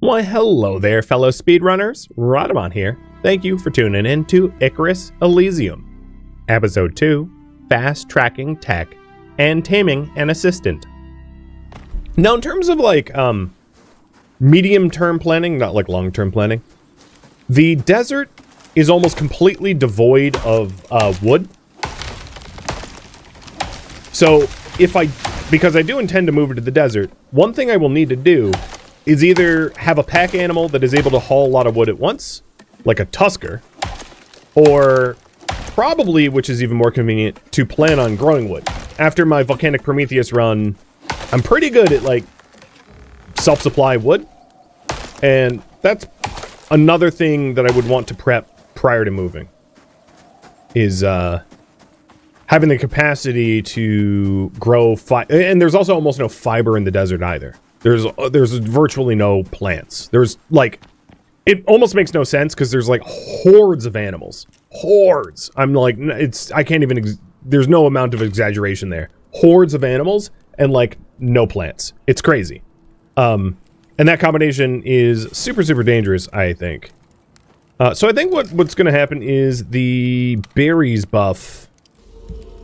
Why, hello there, fellow speedrunners. Rhadamant here. Thank you for tuning in to Icarus Elysium, Episode 2, Fast Tracking Tech and Taming an Assistant. Now, in terms of like medium-term planning, not like long-term planning, the desert is almost completely devoid of wood. So, because I do intend to move it to the desert, one thing I will need to do is either have a pack animal that is able to haul a lot of wood at once, like a tusker, or probably, which is even more convenient, to plan on growing wood. After my Volcanic Prometheus run, I'm pretty good at, like, self-supply wood, and that's another thing that I would want to prep prior to moving, is having the capacity to grow and there's also almost no fiber in the desert either. There's virtually no plants. There's like, it almost makes no sense because there's like hordes of animals. Hordes. I'm like, I can't even, there's no amount of exaggeration there. Hordes of animals and like no plants. It's crazy. And that combination is super, super dangerous, I think. So I think what's going to happen is the berries buff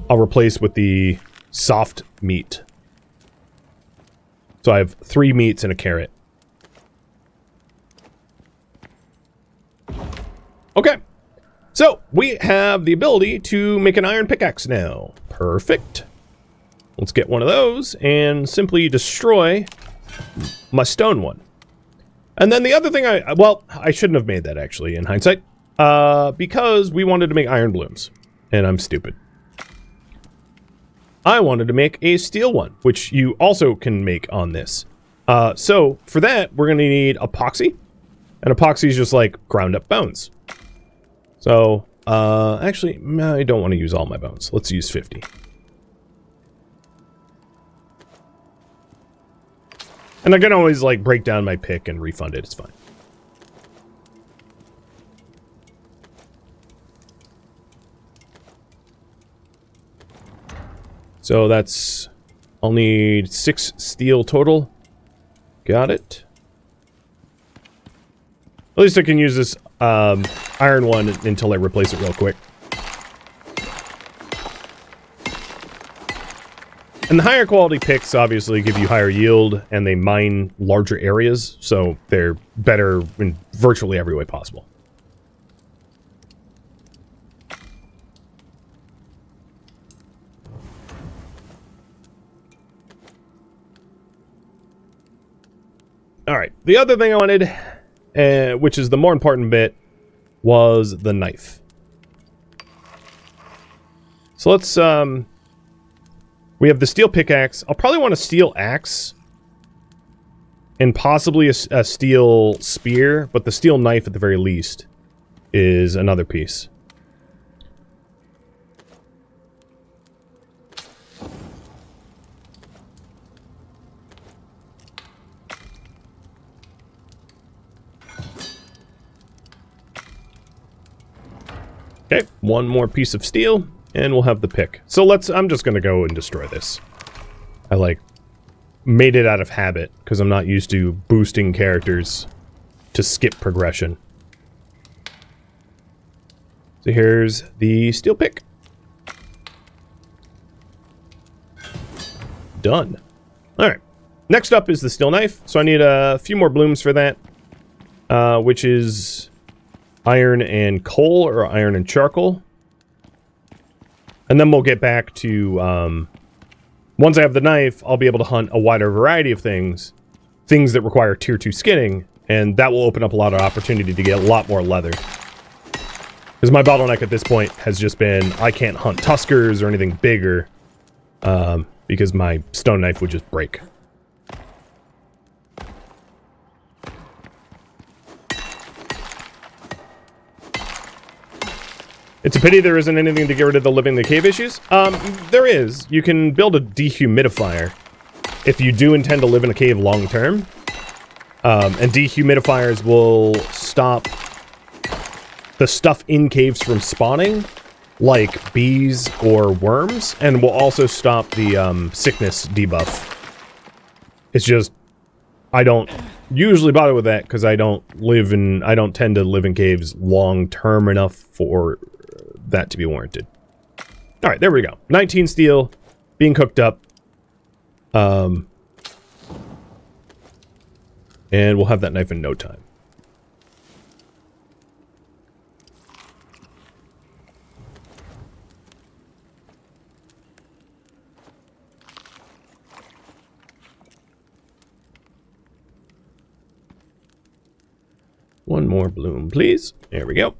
I'll replace with the soft meat. So I have 3 meats and a carrot. Okay. So we have the ability to make an iron pickaxe now. Perfect. Let's get one of those and simply destroy my stone one. And then the other thing I shouldn't have made that actually in hindsight. Because we wanted to make iron blooms. And I'm stupid. I wanted to make a steel one, which you also can make on this. So for that, we're going to need epoxy. And epoxy is just like ground up bones. So, actually, I don't want to use all my bones. Let's use 50. And I can always like break down my pick and refund it. It's fine. So that's, I'll need 6 steel total. Got it. At least I can use this iron one until I replace it real quick. And the higher quality picks obviously give you higher yield and they mine larger areas, so they're better in virtually every way possible. Alright, the other thing I wanted, which is the more important bit, was the knife. So let's, we have the steel pickaxe. I'll probably want a steel axe. And possibly a steel spear, but the steel knife at the very least is another piece. Okay, one more piece of steel, and we'll have the pick. So I'm just gonna go and destroy this. I like, made it out of habit, because I'm not used to boosting characters to skip progression. So here's the steel pick. Done. Alright, next up is the steel knife, so I need a few more blooms for that, which is iron and coal, or iron and charcoal. And then we'll get back to, once I have the knife, I'll be able to hunt a wider variety of things that require tier 2 skinning, and that will open up a lot of opportunity to get a lot more leather. Because my bottleneck at this point has just been, I can't hunt tuskers or anything bigger, because my stone knife would just break. It's a pity there isn't anything to get rid of the living in the cave issues. There is. You can build a dehumidifier if you do intend to live in a cave long term. And dehumidifiers will stop the stuff in caves from spawning, like bees or worms, and will also stop the sickness debuff. It's just, I don't usually bother with that because I don't tend to live in caves long term enough for that to be warranted. All right, there we go. 19 steel being cooked up. And we'll have that knife in no time. One more bloom, please. There we go.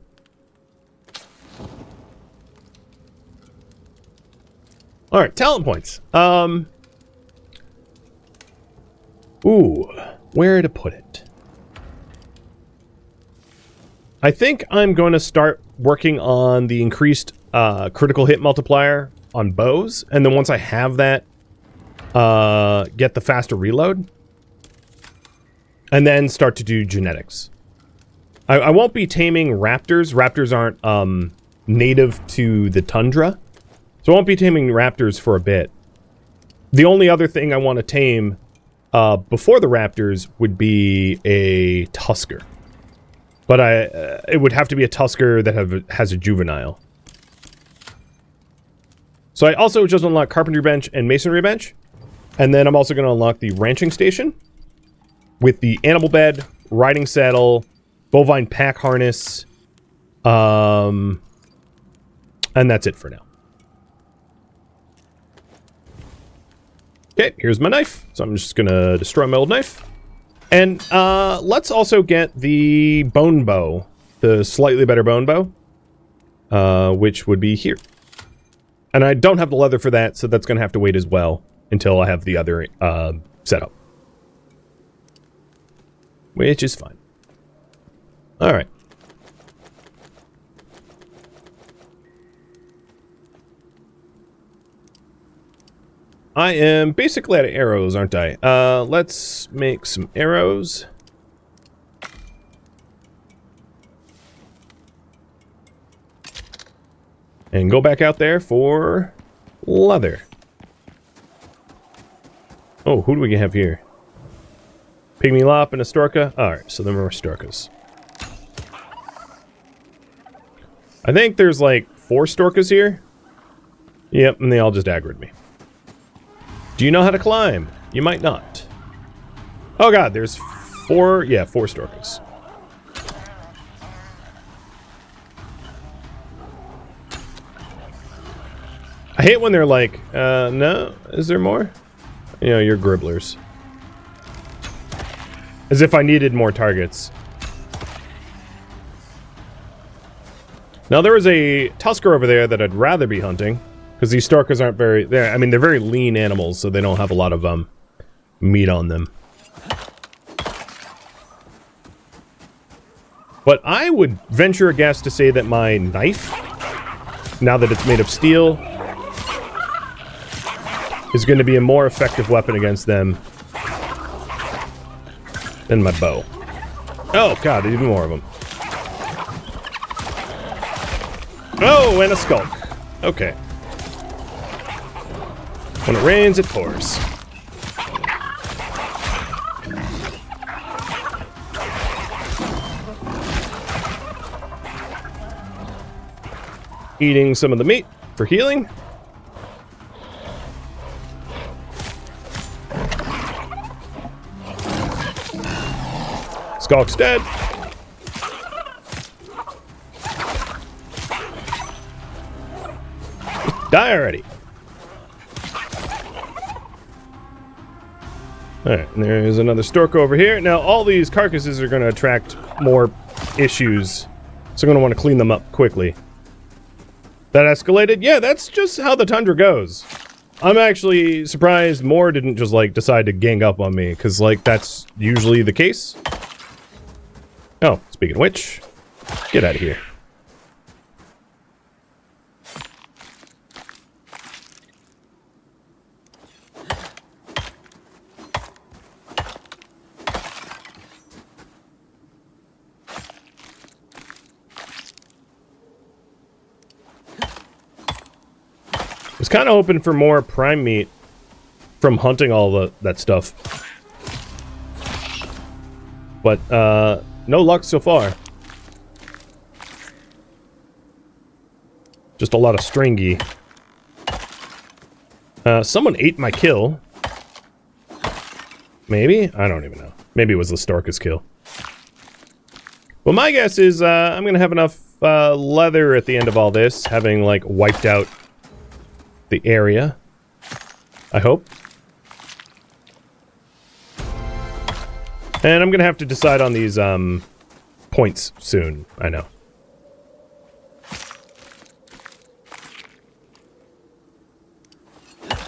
All right, talent points. Ooh, where to put it? I think I'm going to start working on the increased critical hit multiplier on bows, and then once I have that, get the faster reload, and then start to do genetics. I won't be taming raptors. Raptors aren't native to the tundra, so I won't be taming raptors for a bit. The only other thing I want to tame before the raptors would be a tusker. But it would have to be a tusker that has a juvenile. So I also just unlock carpentry bench and masonry bench. And then I'm also going to unlock the ranching station with the animal bed, riding saddle, bovine pack harness, and that's it for now. Okay, here's my knife. So I'm just gonna destroy my old knife. And let's also get the bone bow, the slightly better bone bow, which would be here. And I don't have the leather for that, so that's gonna have to wait as well until I have the other setup. Which is fine. All right. I am basically out of arrows, aren't I? Let's make some arrows. And go back out there for leather. Oh, who do we have here? Pygmy Lop and a Storka? Alright, so then we're Storkas. I think there's like 4 Storkas here. Yep, and they all just aggroed me. Do you know how to climb? You might not. Oh god, there's 4, yeah, 4 Storkas. I hate when they're like, no, is there more? You know, you're gribblers. As if I needed more targets. Now there is a tusker over there that I'd rather be hunting. Because these Storkas aren't very... I mean, they're very lean animals, so they don't have a lot of meat on them. But I would venture a guess to say that my knife, now that it's made of steel, is going to be a more effective weapon against them than my bow. Oh, God, even more of them. Oh, and a skulk. Okay. When it rains, it pours. Eating some of the meat for healing. Skulk's dead. Just die already. Alright, and there's another stork over here. Now, all these carcasses are going to attract more issues, so I'm going to want to clean them up quickly. That escalated? Yeah, that's just how the tundra goes. I'm actually surprised more didn't just, like, decide to gang up on me, because, like, that's usually the case. Oh, speaking of which, get out of here. I was kind of hoping for more prime meat from hunting all that stuff. But, no luck so far. Just a lot of stringy. Someone ate my kill. Maybe? I don't even know. Maybe it was the Storkus kill. Well, my guess is, I'm gonna have enough, leather at the end of all this, having, like, wiped out the area. I hope. And I'm gonna have to decide on these, points soon. I know.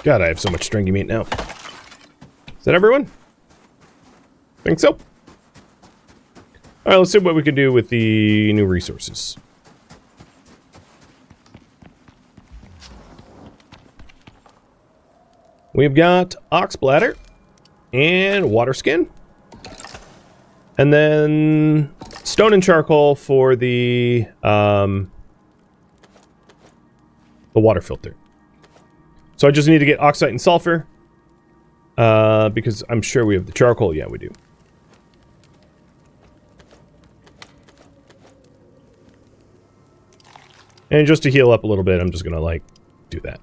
God, I have so much stringy meat now. Is that everyone? Think so? Alright, let's see what we can do with the new resources. We've got ox bladder and water skin. And then stone and charcoal for the water filter. So I just need to get oxide and sulfur. Because I'm sure we have the charcoal. Yeah, we do. And just to heal up a little bit, I'm just gonna, like, do that.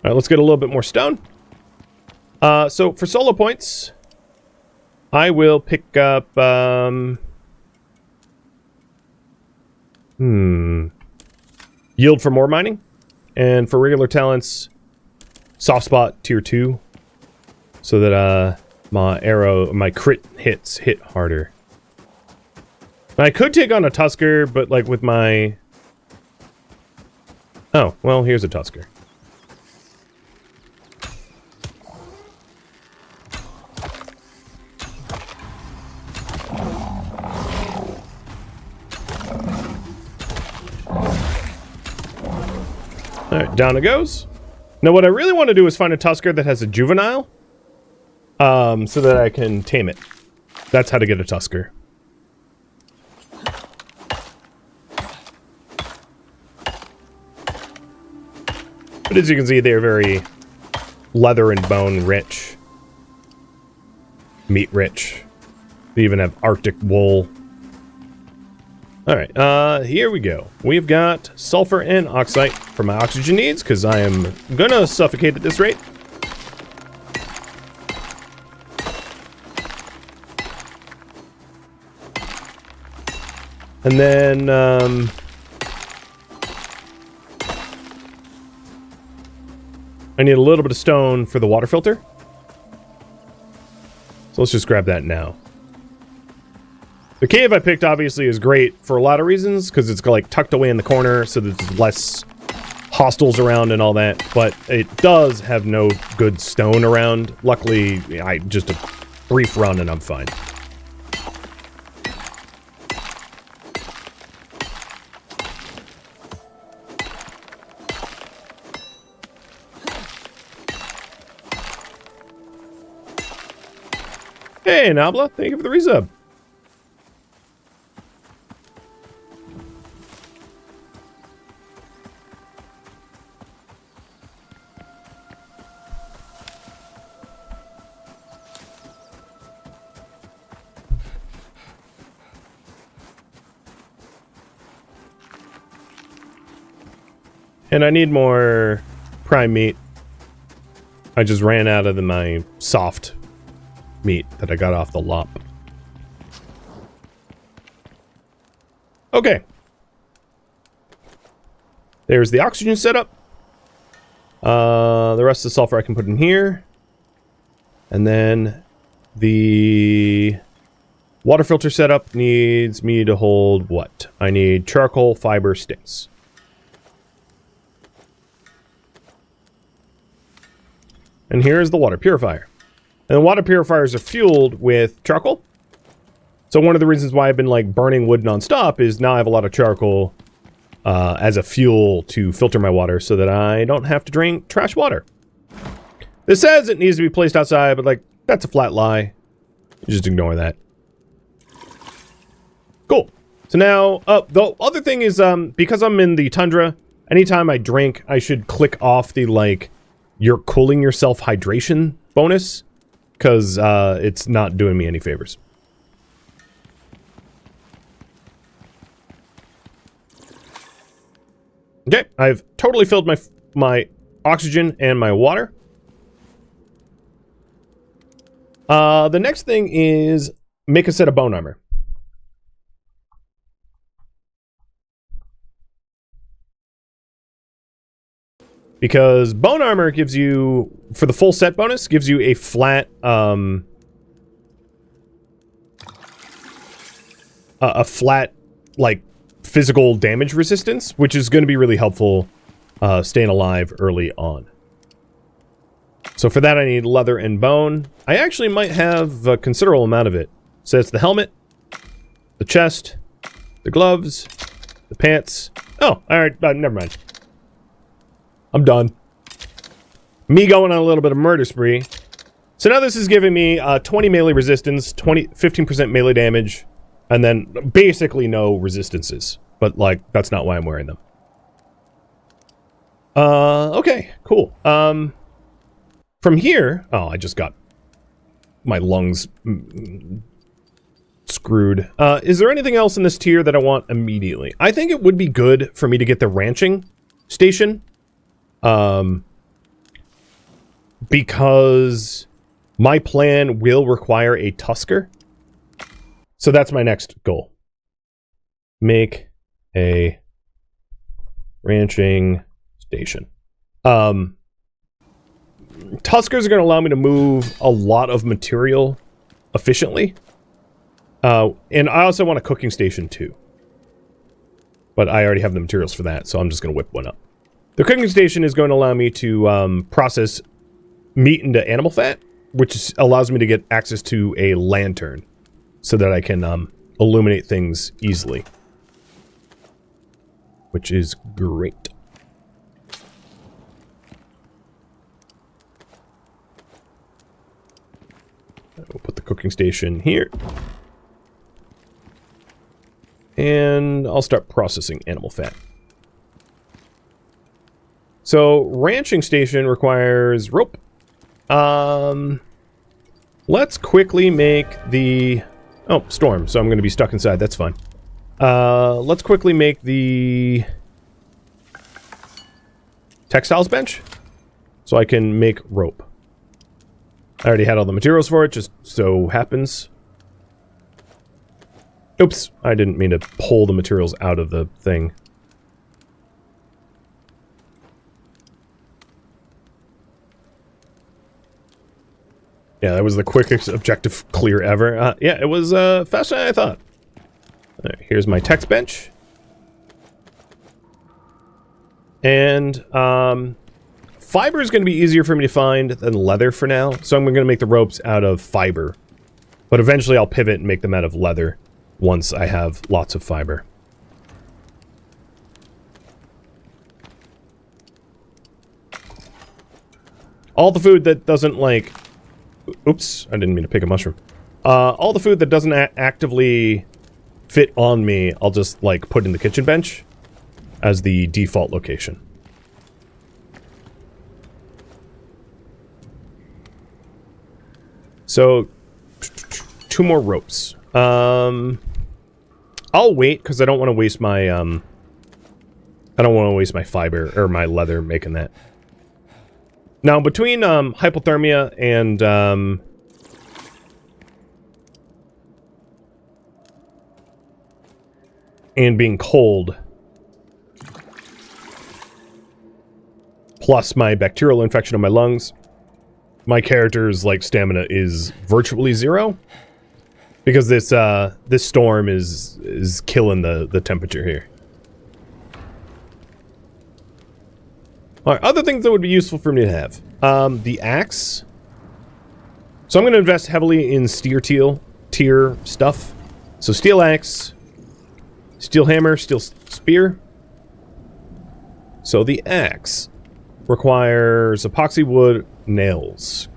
Alright, let's get a little bit more stone. So for solo points, I will pick up, yield for more mining. And for regular talents, soft spot tier 2. So that, my crit hits hit harder. I could take on a tusker, but, like, with my... Oh, well, here's a tusker. Alright, down it goes. Now, what I really want to do is find a tusker that has a juvenile. So that I can tame it. That's how to get a tusker. But as you can see, they're very leather and bone rich. Meat rich. They even have Arctic wool. Alright, here we go. We've got sulfur and oxide for my oxygen needs, because I am gonna suffocate at this rate. And then, I need a little bit of stone for the water filter. So let's just grab that now. The cave I picked obviously is great for a lot of reasons, because it's like tucked away in the corner so that there's less hostiles around and all that, but it does have no good stone around. Luckily, I just a brief run and I'm fine. Hey, Nabla, thank you for the resub. And I need more prime meat. I just ran out of my soft meat that I got off the lump. Okay. There's the oxygen setup. The rest of the sulfur I can put in here. And then the water filter setup needs me to hold what? I need charcoal, fiber, sticks. And here's the water purifier. And the water purifiers are fueled with charcoal. So one of the reasons why I've been like burning wood nonstop is now I have a lot of charcoal as a fuel to filter my water so that I don't have to drink trash water. This says it needs to be placed outside, but like that's a flat lie. Just ignore that. Cool. So now, the other thing is because I'm in the tundra, anytime I drink, I should click off the like you're cooling yourself hydration bonus. because it's not doing me any favors. Okay, I've totally filled my oxygen and my water. The next thing is make a set of bone armor. Because bone armor gives you, for the full set bonus, gives you a flat, like, physical damage resistance, which is going to be really helpful staying alive early on. So for that I need leather and bone. I actually might have a considerable amount of it. So it's the helmet, the chest, the gloves, the pants. Oh, alright, never mind. I'm done. Me going on a little bit of murder spree. So now this is giving me 20 melee resistance, 15% melee damage, and then basically no resistances. But, like, that's not why I'm wearing them. Okay, cool. From here... Oh, I just got my lungs screwed. Is there anything else in this tier that I want immediately? I think it would be good for me to get the ranching station. Because my plan will require a tusker. So that's my next goal. Make a ranching station. Tuskers are going to allow me to move a lot of material efficiently. And I also want a cooking station too. But I already have the materials for that, so I'm just going to whip one up. The cooking station is going to allow me to process meat into animal fat, which allows me to get access to a lantern so that I can illuminate things easily. Which is great. We'll put the cooking station here. And I'll start processing animal fat. So, ranching station requires rope. Let's quickly make the... Oh, storm, so I'm going to be stuck inside, that's fine. Let's quickly make the... textiles bench, so I can make rope. I already had all the materials for it, just so happens. Oops, I didn't mean to pull the materials out of the thing. Yeah, that was the quickest objective clear ever. Yeah, it was faster than I thought. All right, here's my text bench. And fiber is going to be easier for me to find than leather for now. So I'm going to make the ropes out of fiber. But eventually I'll pivot and make them out of leather once I have lots of fiber. All the food that doesn't, like... Oops, I didn't mean to pick a mushroom. All the food that doesn't actively fit on me, I'll just, like, put in the kitchen bench as the default location. So, 2 more ropes. I'll wait, because I don't want to waste my, I don't want to waste my fiber, or my leather making that. Now, between hypothermia and being cold, plus my bacterial infection of my lungs, my character's like stamina is virtually 0, because this this storm is killing the temperature here. Alright, other things that would be useful for me to have. The axe. So I'm going to invest heavily in tier stuff. So steel axe, steel hammer, steel spear. So the axe requires epoxy wood, nails.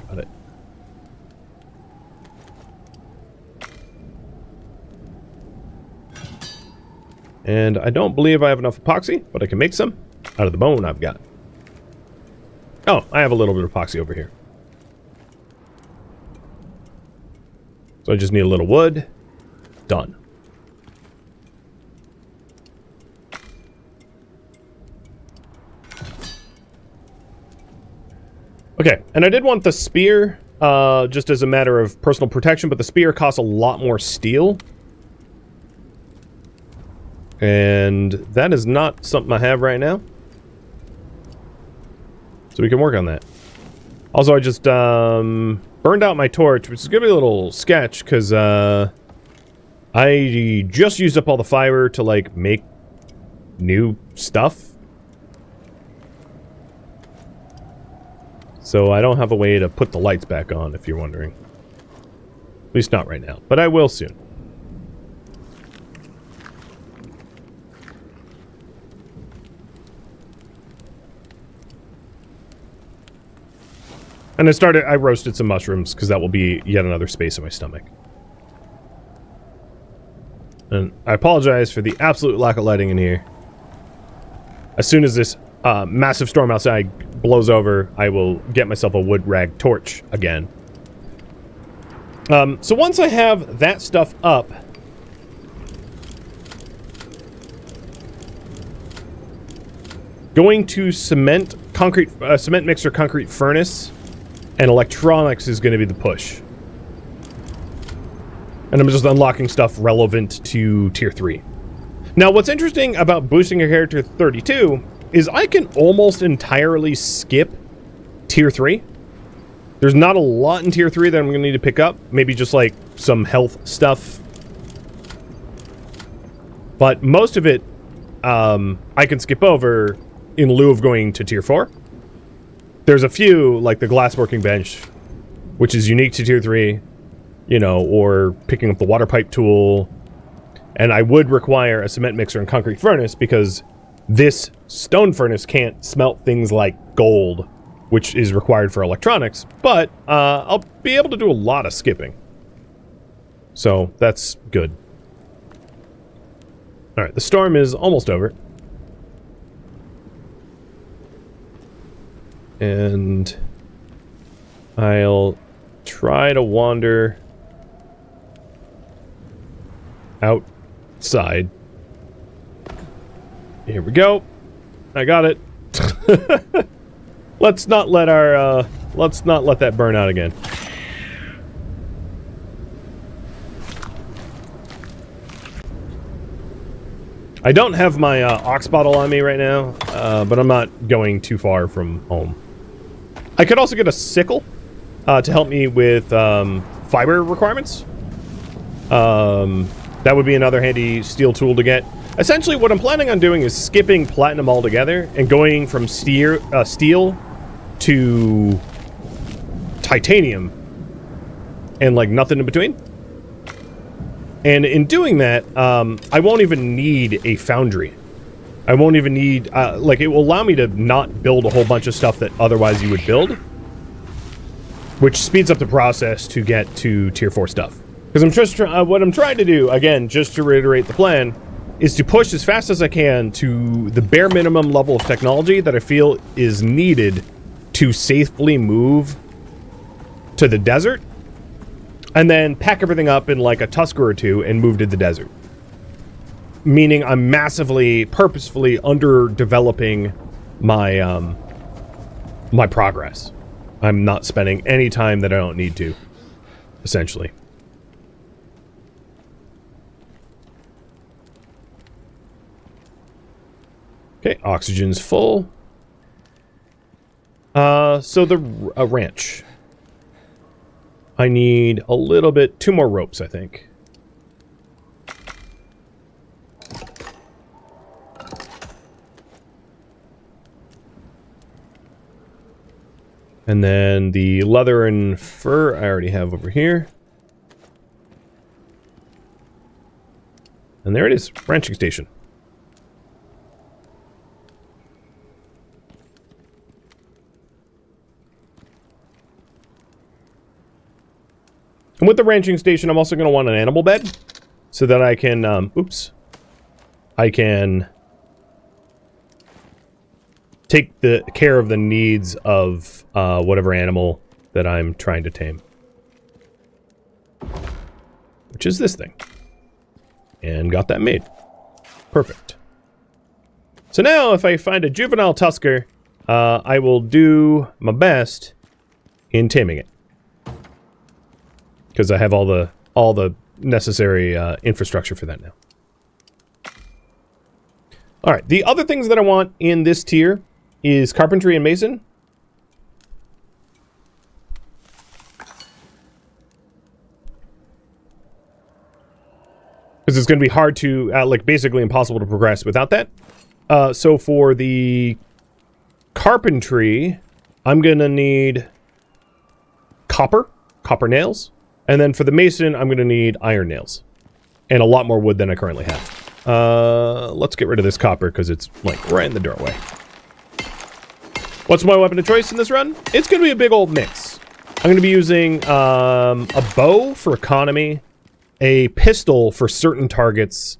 Got it. And I don't believe I have enough epoxy, but I can make some. Out of the bone I've got. Oh, I have a little bit of epoxy over here. So I just need a little wood. Done. Okay, and I did want the spear, just as a matter of personal protection, but the spear costs a lot more steel. And that is not something I have right now. So we can work on that. Also, I just burned out my torch, which is going to be a little sketch, because I just used up all the fiber to, like, make new stuff. So I don't have a way to put the lights back on, if you're wondering. At least not right now, but I will soon. And I roasted some mushrooms, because that will be yet another space in my stomach. And I apologize for the absolute lack of lighting in here. As soon as this massive storm outside blows over, I will get myself a wood rag torch again. So once I have that stuff up, going to cement mixer concrete furnace and electronics is going to be the push. And I'm just unlocking stuff relevant to tier 3. Now, what's interesting about boosting a character to 32 is I can almost entirely skip tier 3. There's not a lot in tier 3 that I'm going to need to pick up. Maybe just like some health stuff. But most of it, I can skip over in lieu of going to tier 4. There's a few, like the glassworking bench, which is unique to tier 3, you know, or picking up the water pipe tool. And I would require a cement mixer and concrete furnace because this stone furnace can't smelt things like gold, which is required for electronics, but I'll be able to do a lot of skipping. So that's good. Alright, the storm is almost over. And I'll try to wander outside. Here we go. I got it. Let's not let that burn out again. I don't have my ox bottle on me right now, but I'm not going too far from home. I could also get a sickle to help me with fiber requirements. That would be another handy steel tool to get. Essentially, what I'm planning on doing is skipping platinum altogether and going from steel to titanium and, like, nothing in between. And in doing that, I won't even need a foundry. I won't even need, like, it will allow me to not build a whole bunch of stuff that otherwise you would build, which speeds up the process to get to tier 4 stuff. Because I'm just, what I'm trying to do, again, just to reiterate the plan, is to push as fast as I can to the bare minimum level of technology that I feel is needed to safely move to the desert, and then pack everything up in like a tusker or two and move to the desert. Meaning I'm massively, purposefully underdeveloping my, my progress. I'm not spending any time that I don't need to, essentially. Okay, oxygen's full. So the ranch. I need a little bit, 2 more ropes, I think. And then the leather and fur I already have over here. And there it is, ranching station. And with the ranching station, I'm also going to want an animal bed so that I can, I can take the care of the needs of whatever animal that I'm trying to tame. which is this thing. And got that made. Perfect. So now if I find a juvenile tusker, I will do my best in taming it. Because I have all the necessary infrastructure for that now. Alright, the other things that I want in this tier is carpentry and mason. Because it's going to be hard to, like, basically impossible to progress without that. So for the carpentry, I'm going to need copper nails. And then for the mason, I'm going to need iron nails. And a lot more wood than I currently have. Let's get rid of this copper because it's, like, right in the doorway. What's my weapon of choice in this run? It's going to be a big old mix. I'm going to be using a bow for economy, a pistol for certain targets,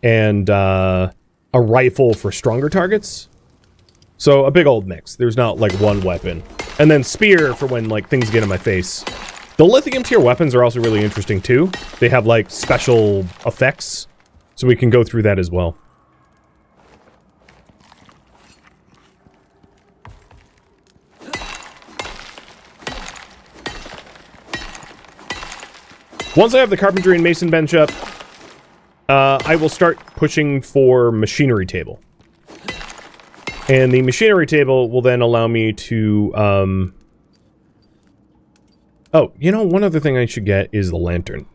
and a rifle for stronger targets. So a big old mix. There's not like one weapon. And then spear for when like things get in my face. The lithium tier weapons are also really interesting too. They have like special effects. So we can go through that as well. Once I have the carpentry and mason bench up, I will start pushing for machinery table. And the machinery table will then allow me to, oh, you know, one other thing I should get is the lantern.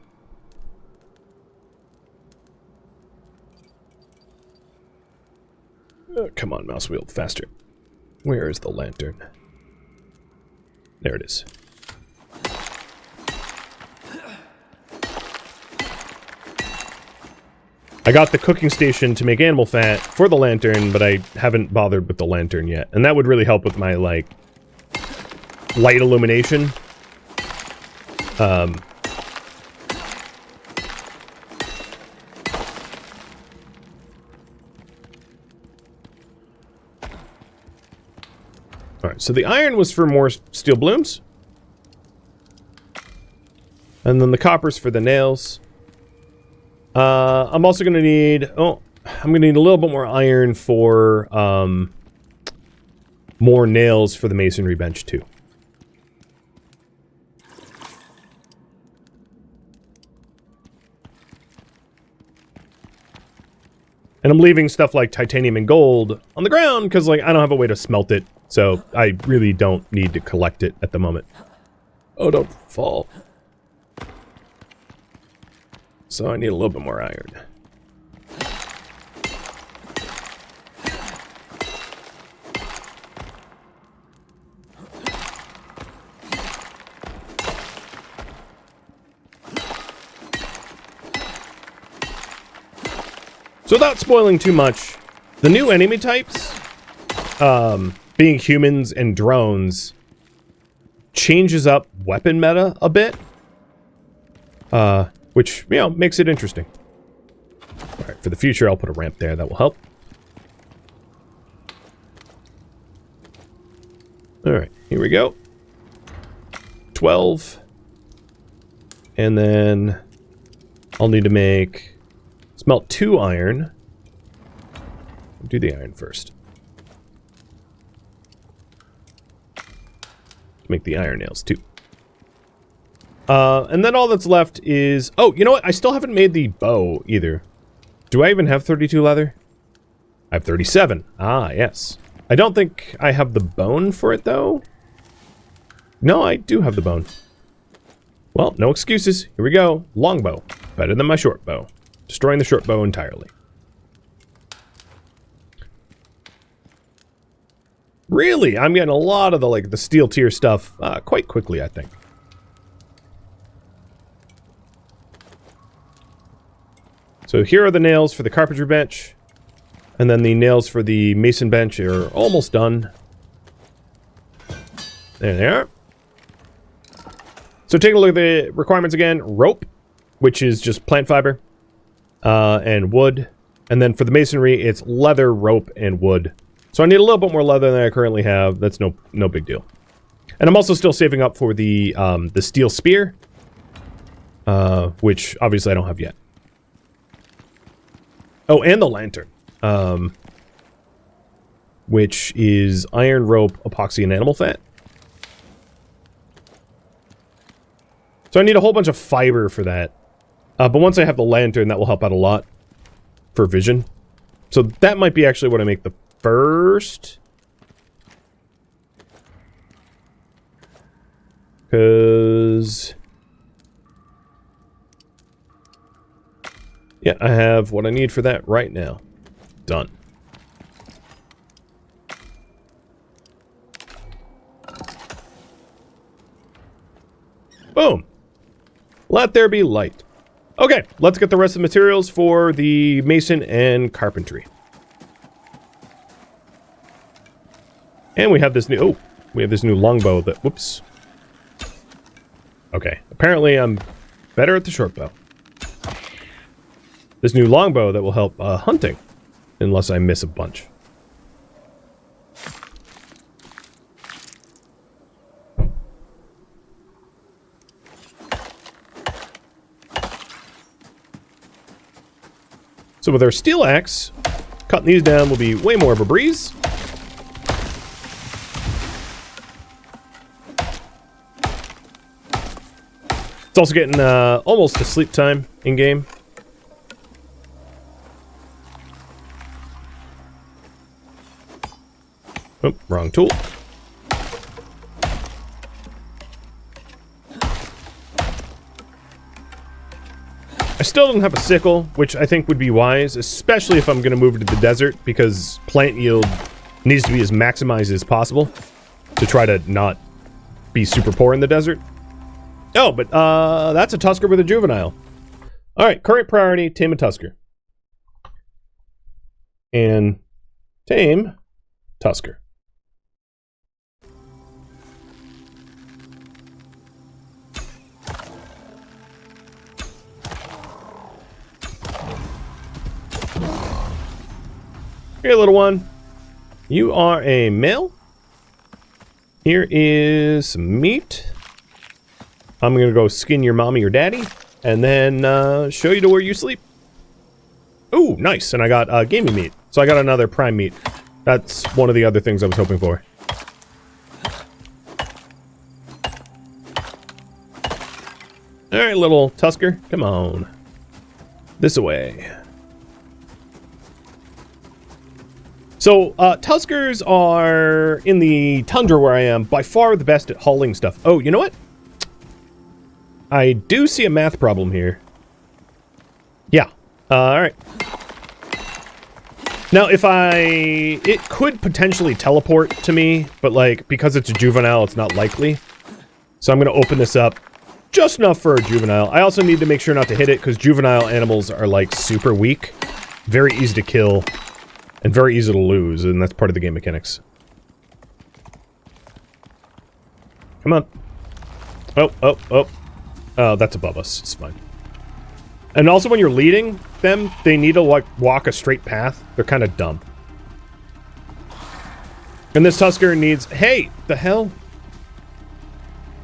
Oh, come on, mouse wheel, faster. Where is the lantern? There it is. I got the cooking station to make animal fat for the lantern, but I haven't bothered with the lantern yet. And that would really help with my, like, light illumination. Alright, so the iron was for more steel blooms. And then the copper's for the nails. I'm also going to need... Oh, I'm going to need a little bit more iron for, more nails for the masonry bench, too. And I'm leaving stuff like titanium and gold on the ground, because, like, I don't have a way to smelt it, so I really don't need to collect it at the moment. Oh, don't fall. So I need a little bit more iron. So without spoiling too much, the new enemy types, being humans and drones, changes up weapon meta a bit. Which, you know, makes it interesting. Alright, for the future, I'll put a ramp there. That will help. Alright, here we go. 12. And then I'll need to make... smelt 2 iron. Do the iron first. Make the iron nails, too. And then all that's left is... Oh, you know what? I still haven't made the bow, either. Do I even have 32 leather? I have 37. Ah, yes. I don't think I have the bone for it, though. No, I do have the bone. Well, no excuses. Here we go. Longbow. Better than my short bow. Destroying the short bow entirely. Really? I'm getting a lot of the, like, the steel tier stuff quite quickly, I think. So here are the nails for the carpentry bench. And then the nails for the mason bench are almost done. There they are. So take a look at the requirements again. Rope, which is just plant fiber. And wood. And then for the masonry, it's leather, rope, and wood. So I need a little bit more leather than I currently have. That's no big deal. And I'm also still saving up for the steel spear. which obviously I don't have yet. Oh, and the lantern, which is iron, rope, epoxy, and animal fat. So I need a whole bunch of fiber for that. But once I have the lantern, that will help out a lot for vision. So that might be actually what I make the first. Because... yeah, I have what I need for that right now. Done. Boom. Let there be light. Okay, let's get the rest of the materials for the mason and carpentry. And we have this new... oh, we have this new longbow that... whoops. Okay, apparently I'm better at the short bow. This new longbow that will help hunting, unless I miss a bunch. So with our steel axe, cutting these down will be way more of a breeze. It's also getting almost to sleep time in game. Oh, wrong tool. I still don't have a sickle, which I think would be wise, especially if I'm going to move to the desert, because plant yield needs to be as maximized as possible to try to not be super poor in the desert. Oh, but that's a tusker with a juvenile. All right, current priority, tame a tusker. And tame tusker. Here, little one. You are a male. Here is some meat. I'm going to go skin your mommy or daddy, and then show you to where you sleep. Ooh, nice. And I got gaming meat. So I got another prime meat. That's one of the other things I was hoping for. All right, little tusker. Come on. This way. So, tuskers are, in the tundra where I am, by far the best at hauling stuff. Oh, you know what? I do see a math problem here. Yeah. Alright. Now, if it could potentially teleport to me, but, like, because it's a juvenile, it's not likely. So I'm going to open this up just enough for a juvenile. I also need to make sure not to hit it, because juvenile animals are, like, super weak. Very easy to kill. And very easy to lose, and that's part of the game mechanics. Come on. Oh, oh, oh. Oh, that's above us. It's fine. And also when you're leading them, they need to, like, walk a straight path. They're kind of dumb. And this tusker needs... hey! The hell?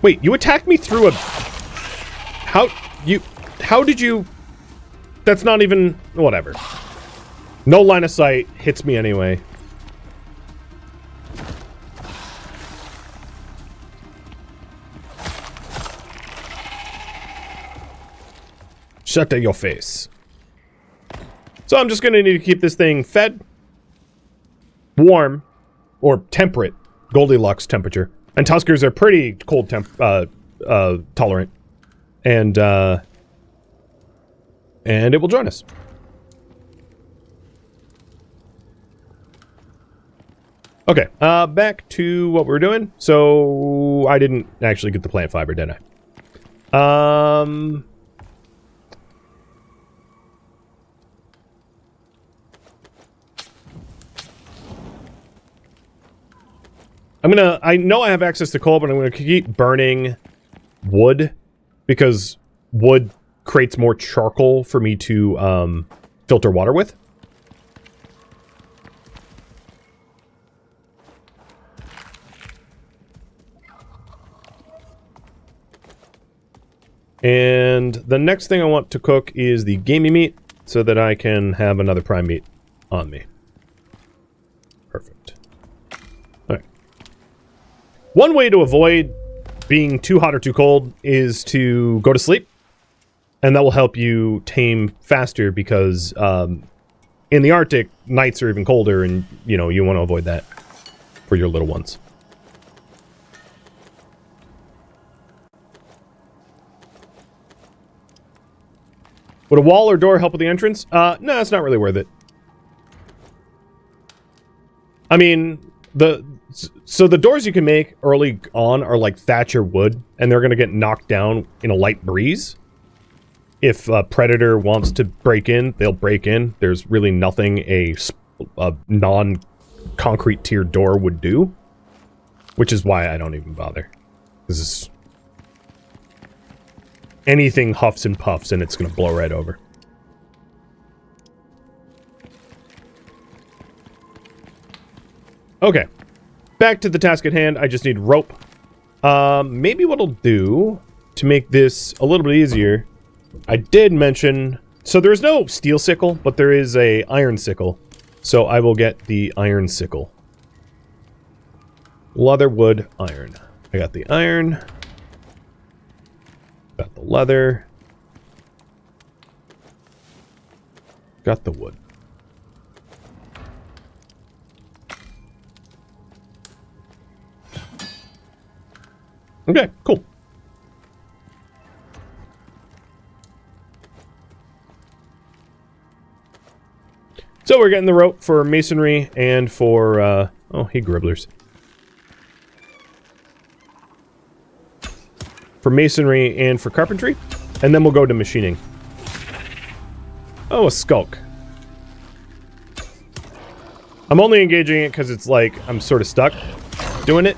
Wait, you attacked me through a... How did you... that's not even... whatever. No line of sight, hits me anyway. Shut your face. So I'm just gonna need to keep this thing fed, warm, or temperate, Goldilocks temperature. And tuskers are pretty cold tolerant. And it will join us. Okay, back to what we're doing. So, I didn't actually get the plant fiber, did I? I know I have access to coal, but I'm gonna keep burning wood, because wood creates more charcoal for me to, filter water with. And the next thing I want to cook is the gamey meat so that I can have another prime meat on me. Perfect. Alright. One way to avoid being too hot or too cold is to go to sleep. And that will help you tame faster because in the Arctic, nights are even colder and, you know, you want to avoid that for your little ones. Would a wall or door help with the entrance? No, it's not really worth it. I mean, so the doors you can make early on are like thatch or wood, and they're going to get knocked down in a light breeze. If a predator wants to break in, they'll break in. There's really nothing a non-concrete tiered door would do, which is why I don't even bother. This is... anything huffs and puffs and it's going to blow right over. Okay. Back to the task at hand. I just need rope. Maybe what I'll do to make this a little bit easier, I did mention... so there's no steel sickle, but there is a iron sickle. So I will get the iron sickle. Leather, wood, iron. I got the iron. Got the leather. Got the wood. Okay, cool. So we're getting the rope for masonry and for, oh, hey, gribblers. For masonry and for carpentry, and then we'll go to machining. Oh, a skulk. I'm only engaging it because it's like I'm sort of stuck doing it.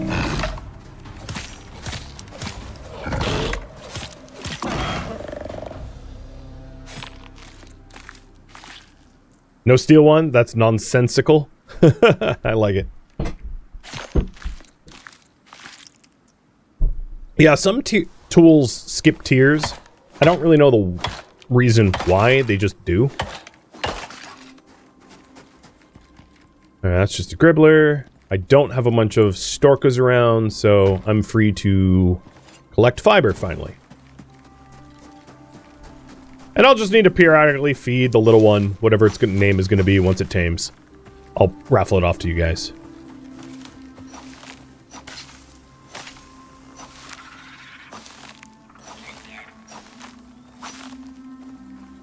No steel one? That's nonsensical. I like it. Yeah, some tools skip tiers. I don't really know the reason why, they just do. Alright, that's just a gribbler. I don't have a bunch of storkas around, so I'm free to collect fiber, finally. And I'll just need to periodically feed the little one, whatever its name is going to be once it tames. I'll raffle it off to you guys.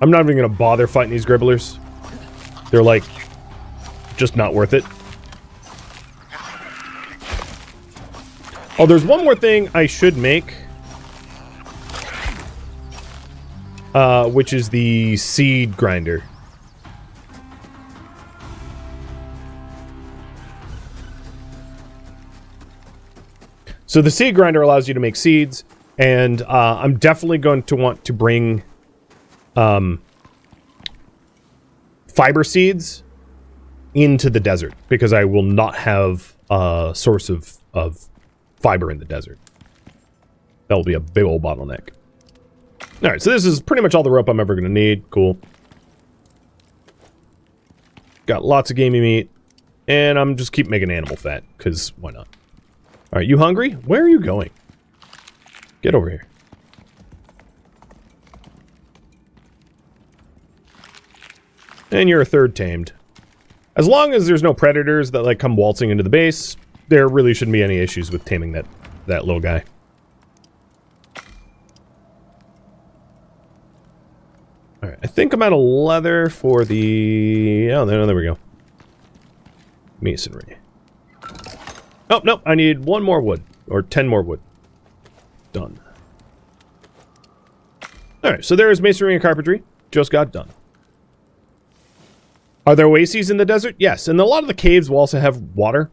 I'm not even going to bother fighting these gribblers. They're like, just not worth it. Oh, there's one more thing I should make. Which is the seed grinder. So the seed grinder allows you to make seeds, and I'm definitely going to want to bring fiber seeds into the desert, because I will not have a source of fiber in the desert. That will be a big old bottleneck. Alright, so this is pretty much all the rope I'm ever going to need. Cool. Got lots of gamey meat. And I'm just keep making animal fat, because why not? Alright, you hungry? Where are you going? Get over here. And you're a third tamed. As long as there's no predators that like come waltzing into the base, there really shouldn't be any issues with taming that little guy. Alright, I think I'm out of leather for the... oh, there we go. Masonry. Oh, no, I need 1 more wood. Or 10 more wood. Done. Alright, so there's masonry and carpentry. Just got done. Are there oases in the desert? Yes, and a lot of the caves will also have water.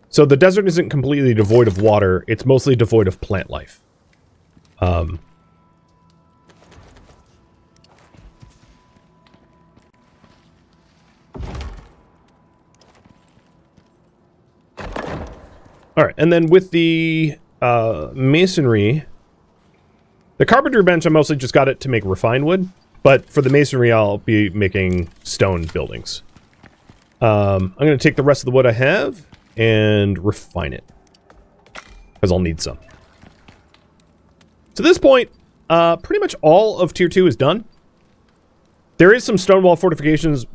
So the desert isn't completely devoid of water. It's mostly devoid of plant life. Alright, and then with the masonry, The carpentry bench, I mostly just got it to make refined wood, but for the masonry, I'll be making stone buildings. I'm going to take the rest of the wood I have and refine it, because I'll need some. To this point, pretty much all of Tier 2 is done. There is some stone wall fortifications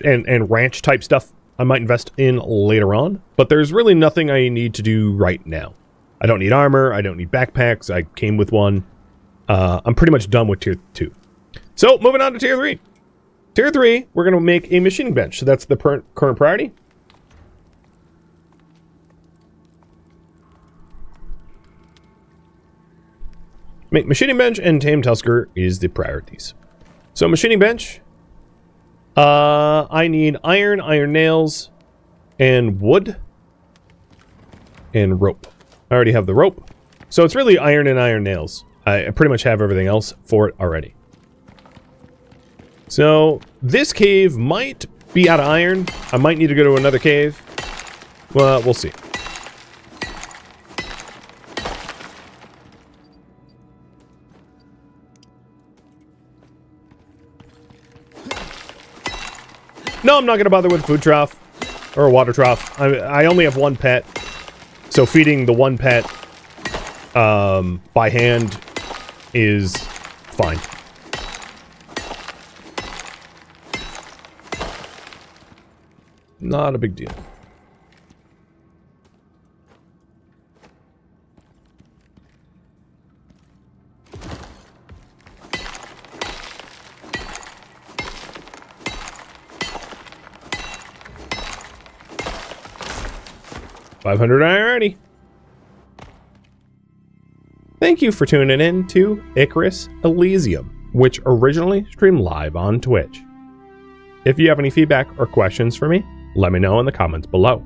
and ranch type stuff I might invest in later on, but there's really nothing I need to do right now. I don't need armor, I don't need backpacks, I came with one. I'm pretty much done with Tier 2. So, moving on to Tier 3. Tier 3, we're going to make a machining bench, so that's the current priority. Make machining bench and tame tusker is the priorities. So machining bench, I need iron nails, and wood, and rope. I already have the rope. So it's really iron and iron nails. I pretty much have everything else for it already. So this cave might be out of iron. I might need to go to another cave. Well, we'll see. No, I'm not going to bother with a food trough or a water trough. I only have one pet, so feeding the one pet by hand is fine. Not a big deal. $500 already. Thank you for tuning in to Icarus Elysium, which originally streamed live on Twitch. If you have any feedback or questions for me, let me know in the comments below.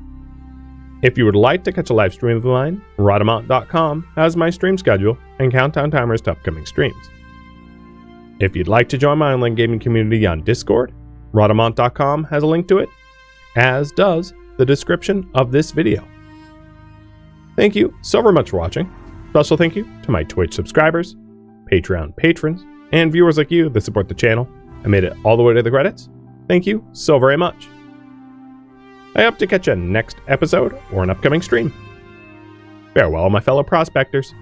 If you would like to catch a live stream of mine, Rhadamant.com has my stream schedule and countdown timers to upcoming streams. If you'd like to join my online gaming community on Discord, Rhadamant.com has a link to it, as does the description of this video. Thank you so very much for watching. Special thank you to my Twitch subscribers, Patreon patrons, and viewers like you that support the channel and made it all the way to the credits. Thank you so very much. I hope to catch you next episode or an upcoming stream. Farewell, my fellow prospectors.